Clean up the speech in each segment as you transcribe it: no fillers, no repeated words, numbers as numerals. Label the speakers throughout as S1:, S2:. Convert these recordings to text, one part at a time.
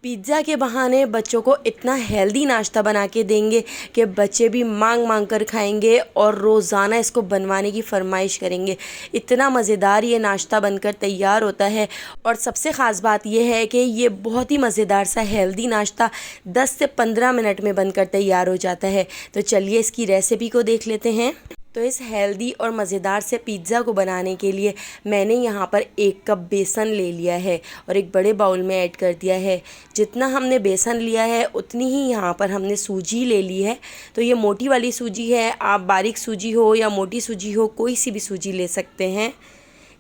S1: Pizza के बहाने बच्चों को इतना हेल्दी नाश्ता बना के देंगे कि बच्चे भी मांग मांग कर खाएंगे और रोज़ाना इसको बनवाने की फरमाइश करेंगे। इतना मज़ेदार ये नाश्ता बनकर तैयार होता है। और सबसे ख़ास बात यह है कि ये बहुत ही मज़ेदार सा हेल्दी नाश्ता 10 से 15 मिनट में बनकर तैयार हो जाता है। तो चलिए इसकी रेसिपी को देख लेते हैं। तो इस हेल्दी और मज़ेदार से पिज़्ज़ा को बनाने के लिए मैंने यहाँ पर 1 कप बेसन ले लिया है और एक बड़े बाउल में ऐड कर दिया है। जितना हमने बेसन लिया है उतनी ही यहाँ पर हमने सूजी ले ली है। तो ये मोटी वाली सूजी है, आप बारीक सूजी हो या मोटी सूजी हो कोई सी भी सूजी ले सकते हैं।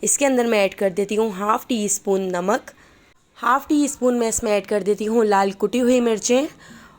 S1: इसके अंदर मैं ऐड कर देती हूँ हाफ़ टी स्पून नमक, हाफ़ टी स्पून मैं इसमें ऐड कर देती हूँ लाल कुटी हुई मिर्चें,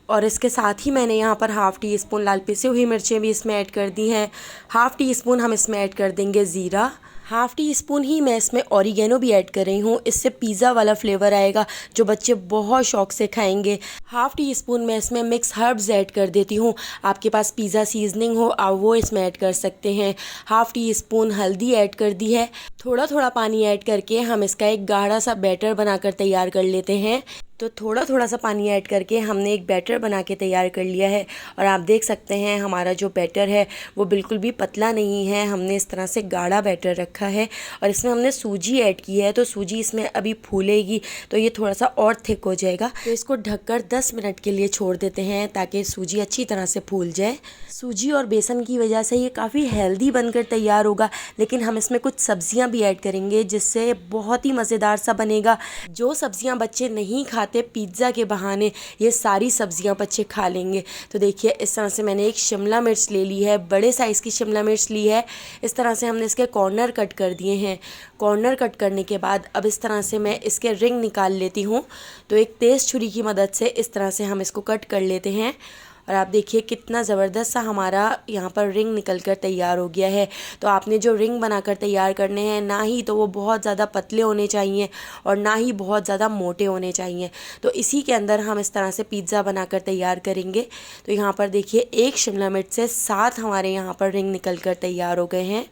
S1: और इसके साथ ही मैंने यहाँ पर हाफ़ टी स्पून लाल पिसी हुई मिर्चें भी इसमें ऐड कर दी हैं। हाफ़ टी स्पून हम इसमें ऐड कर देंगे ज़ीरा, हाफ़ टी स्पून ही मैं इसमें ऑरिगेनो भी ऐड कर रही हूँ। इससे पिज़्ज़ा वाला फ्लेवर आएगा जो बच्चे बहुत शौक़ से खाएंगे। हाफ़ टी स्पून मैं इसमें मिक्स हर्ब्स ऐड कर देती हूँ। आपके पास पिज़्ज़ा सीजनिंग हो आप वो इसमें ऐड कर सकते हैं। हाफ़ टी स्पून हल्दी ऐड कर दी है। थोड़ा थोड़ा पानी ऐड करके हम इसका एक गाढ़ा सा बैटर बनाकर तैयार कर लेते हैं। तो थोड़ा थोड़ा सा पानी ऐड करके हमने एक बैटर बना के तैयार कर लिया है। और आप देख सकते हैं हमारा जो बैटर है वो बिल्कुल भी पतला नहीं है, हमने इस तरह से गाढ़ा बैटर रखा है। और इसमें हमने सूजी ऐड की है, तो सूजी इसमें अभी फूलेगी तो ये थोड़ा सा और थिक हो जाएगा। तो इसको ढककर 10 मिनट के लिए छोड़ देते हैं ताकि सूजी अच्छी तरह से फूल जाए। सूजी और बेसन की वजह से ये काफ़ी हेल्दी बनकर तैयार होगा, लेकिन हम इसमें कुछ सब्जियां भी ऐड करेंगे जिससे बहुत ही मज़ेदार सा बनेगा। जो सब्जियां बच्चे नहीं खाते पिज़्ज़ा के बहाने ये सारी सब्जियां बच्चे खा लेंगे। तो देखिए इस तरह से मैंने एक शिमला मिर्च ले ली है, बड़े साइज़ की शिमला मिर्च ली है। इस तरह से हमने इसके कॉर्नर कट कर दिए हैं। कॉर्नर कट करने के बाद अब इस तरह से मैं इसके रिंग निकाल लेती हूँ। तो एक तेज़ छुरी की मदद से इस तरह से हम इसको कट कर लेते हैं। और आप देखिए कितना ज़बरदस्त सा हमारा यहाँ पर रिंग निकल कर तैयार हो गया है। तो आपने जो रिंग बनाकर तैयार करने हैं ना ही तो वो बहुत ज़्यादा पतले होने चाहिए और ना ही बहुत ज़्यादा मोटे होने चाहिए। तो इसी के अंदर हम इस तरह से पिज़्ज़ा बनाकर तैयार करेंगे। तो यहाँ पर देखिए एक शिमला मिर्च से 7 हमारे यहाँ पर रिंग निकल कर तैयार हो गए हैं।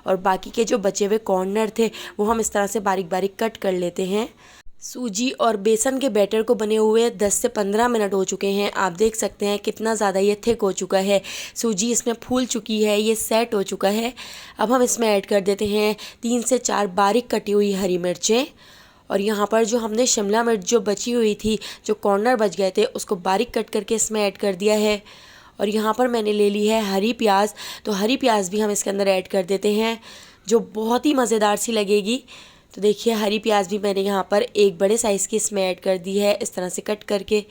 S1: और बाकी के जो बचे हुए कॉर्नर थे वो हम इस तरह से बारीक बारीक कट कर लेते हैं। सूजी और बेसन के बैटर को बने हुए 10 से 15 मिनट हो चुके हैं। आप देख सकते हैं कितना ज़्यादा ये थिक हो चुका है। सूजी इसमें फूल चुकी है, ये सेट हो चुका है। अब हम इसमें ऐड कर देते हैं 3 से 4 बारीक कटी हुई हरी मिर्चें। और यहाँ पर जो हमने शिमला मिर्च जो बची हुई थी, जो कॉर्नर बच गए थे, उसको बारीक कट करके इसमें ऐड कर दिया है। और यहाँ पर मैंने ले ली है हरी प्याज, तो हरी प्याज भी हम इसके अंदर ऐड कर देते हैं जो बहुत ही मज़ेदार सी लगेगी। तो देखिए हरी प्याज भी मैंने यहाँ पर एक बड़े साइज़ की इसमें ऐड कर दी है इस तरह से कट करके।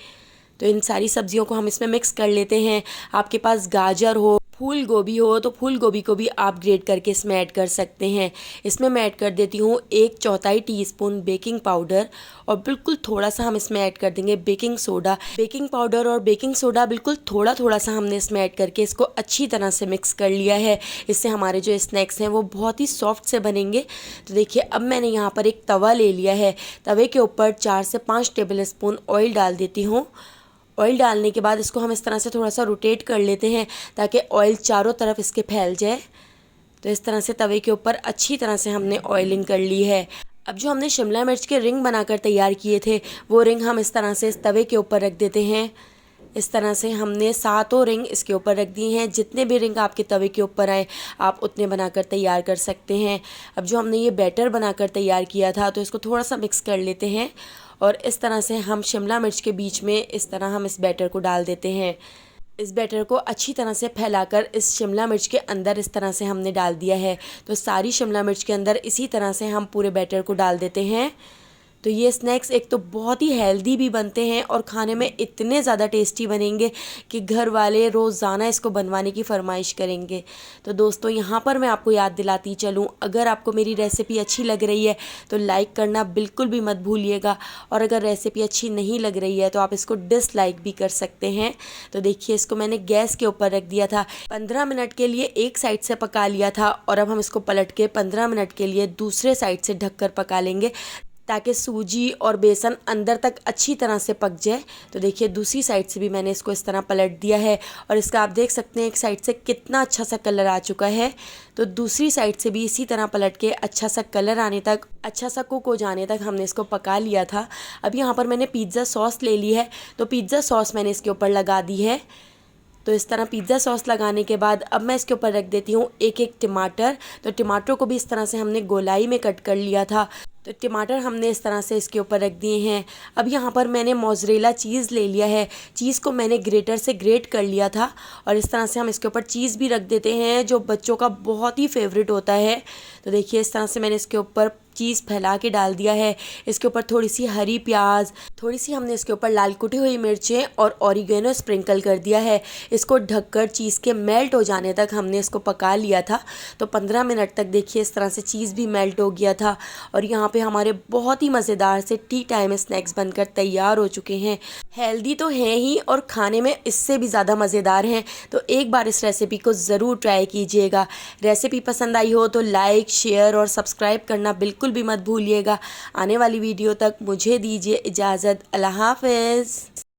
S1: तो इन सारी सब्जियों को हम इसमें मिक्स कर लेते हैं। आपके पास गाजर हो, फूल गोभी हो तो फूल गोभी को भी आप ग्रेट करके इसमें ऐड कर सकते हैं। इसमें मैं ऐड कर देती हूँ 1/4 टीस्पून बेकिंग पाउडर और बिल्कुल थोड़ा सा हम इसमें ऐड कर देंगे बेकिंग सोडा। बेकिंग पाउडर और बेकिंग सोडा बिल्कुल थोड़ा थोड़ा सा हमने इसमें ऐड करके इसको अच्छी तरह से मिक्स कर लिया है। इससे हमारे जो स्नैक्स हैं वो बहुत ही सॉफ्ट से बनेंगे। तो देखिए अब मैंने यहाँ पर एक तवा ले लिया है। तवे के ऊपर 4 से 5 टेबल स्पून ऑयल डाल देती हूँ। ऑयल डालने के बाद इसको हम इस तरह से थोड़ा सा रोटेट कर लेते हैं ताकि ऑयल चारों तरफ इसके फैल जाए। तो इस तरह से तवे के ऊपर अच्छी तरह से हमने ऑयलिंग कर ली है। अब जो हमने शिमला मिर्च के रिंग बनाकर तैयार किए थे वो रिंग हम इस तरह से इस तवे के ऊपर रख देते हैं। इस तरह से हमने 7 रिंग इसके ऊपर रख दिए हैं। जितने भी रिंग आपके तवे के ऊपर आए आप उतने बनाकर तैयार कर सकते हैं। अब जो हमने ये बैटर बनाकर तैयार किया था तो इसको थोड़ा सा मिक्स कर लेते हैं और इस तरह से हम शिमला मिर्च के बीच में इस तरह हम इस बैटर को डाल देते हैं। इस बैटर को अच्छी तरह से फैलाकर इस शिमला मिर्च के अंदर इस तरह से हमने डाल दिया है। तो सारी शिमला मिर्च के अंदर इसी तरह से हम पूरे बैटर को डाल देते हैं। तो ये स्नैक्स एक तो बहुत ही हेल्दी भी बनते हैं और खाने में इतने ज़्यादा टेस्टी बनेंगे कि घर वाले रोज़ाना इसको बनवाने की फरमाइश करेंगे। तो दोस्तों यहाँ पर मैं आपको याद दिलाती चलूँ, अगर आपको मेरी रेसिपी अच्छी लग रही है तो लाइक करना बिल्कुल भी मत भूलिएगा। और अगर रेसिपी अच्छी नहीं लग रही है तो आप इसको डिसलाइक भी कर सकते हैं। तो देखिए इसको मैंने गैस के ऊपर रख दिया था, 15 मिनट के लिए एक साइड से पका लिया था और अब हम इसको पलट के 15 मिनट के लिए दूसरे साइड से ढककर पका लेंगे ताकि सूजी और बेसन अंदर तक अच्छी तरह से पक जाए। तो देखिए दूसरी साइड से भी मैंने इसको इस तरह पलट दिया है और इसका आप देख सकते हैं एक साइड से कितना अच्छा सा कलर आ चुका है। तो दूसरी साइड से भी इसी तरह पलट के अच्छा सा कलर आने तक, अच्छा सा कुक हो जाने तक हमने इसको पका लिया था। अब यहाँ पर मैंने पिज़्ज़ा सॉस ले ली है, तो पिज़्ज़ा सॉस मैंने इसके ऊपर लगा दी है। तो इस तरह पिज़्ज़ा सॉस लगाने के बाद अब मैं इसके ऊपर रख देती हूँ एक एक टमाटर। तो टमाटर को भी इस तरह से हमने गोलाई में कट कर लिया था। तो टमाटर हमने इस तरह से इसके ऊपर रख दिए हैं। अब यहाँ पर मैंने मोज़रेला चीज़ ले लिया है। चीज़ को मैंने ग्रेटर से ग्रेट कर लिया था और इस तरह से हम इसके ऊपर चीज़ भी रख देते हैं जो बच्चों का बहुत ही फेवरेट होता है। तो देखिए इस तरह से मैंने इसके ऊपर चीज़ फैला के डाल दिया है। इसके ऊपर थोड़ी सी हरी प्याज, थोड़ी सी हमने इसके ऊपर लाल कुटी हुई मिर्चें और ऑरिगेनो स्प्रिंकल कर दिया है। इसको ढककर चीज़ के मेल्ट हो जाने तक हमने इसको पका लिया था। तो 15 मिनट तक देखिए इस तरह से चीज़ भी मेल्ट हो गया था और यहाँ पे हमारे बहुत ही मज़ेदार से टी टाइम स्नैक्स बनकर तैयार हो चुके हैं। हेल्दी तो हैं ही और खाने में इससे भी ज़्यादा मज़ेदार हैं। तो एक बार इस रेसिपी को ज़रूर ट्राई कीजिएगा। रेसिपी पसंद आई हो तो लाइक, शेयर और सब्सक्राइब करना बिल्कुल भी मत भूलिएगा। आने वाली वीडियो तक मुझे दीजिए इजाज़त। अल्लाह हाफ़िज़।